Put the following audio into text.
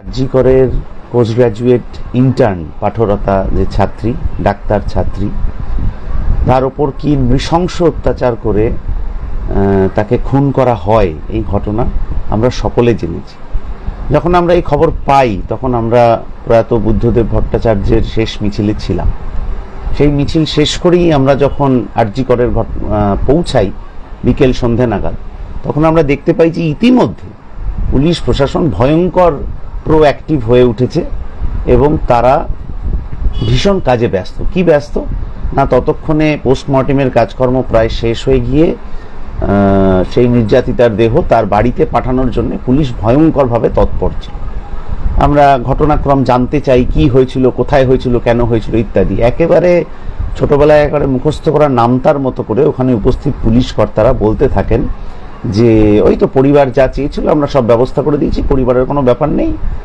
আরজি করের post graduate intern পাঠরতা যে ছাত্রী, ডাক্তার ছাত্রী, তার ওপর কি নৃশংস অত্যাচার করে তাকে খুন করা হয়, এই ঘটনা আমরা সকলে জেনেছি। যখন আমরা এই খবর পাই তখন আমরা প্রয়াত বুদ্ধদেব ভট্টাচার্যের শেষ মিছিলে ছিলাম। সেই মিছিল শেষ করেই আমরা যখন আরজি করের পৌঁছাই বিকেল সন্ধে নাগাদ, তখন আমরা দেখতে পাই যে ইতিমধ্যে পুলিশ প্রশাসন ভয়ঙ্কর প্রোঅ্যাক্টিভ হয়ে উঠেছে এবং তারা ভীষণ কাজে ব্যস্ত। কি ব্যস্ত না, ততক্ষণে পোস্টমর্টেমের কাজকর্ম প্রায় শেষ হয়ে গিয়ে সেই নির্যাতিতার দেহ তার বাড়িতে পাঠানোর জন্য পুলিশ ভয়ঙ্করভাবে তৎপর ছিল। আমরা ঘটনাক্রম জানতে চাই, কি হয়েছিল, কোথায় হয়েছিল, কেন হয়েছিল ইত্যাদি। একেবারে ছোটবেলায় একেবারে মুখস্থ করার নামতার মতো করে ওখানে উপস্থিত পুলিশ কর্তারা বলতে থাকেন যে ওই তো পরিবার যা চেয়েছিল আমরা সব ব্যবস্থা করে দিয়েছি, পরিবারের কোনো ব্যাপার নেই,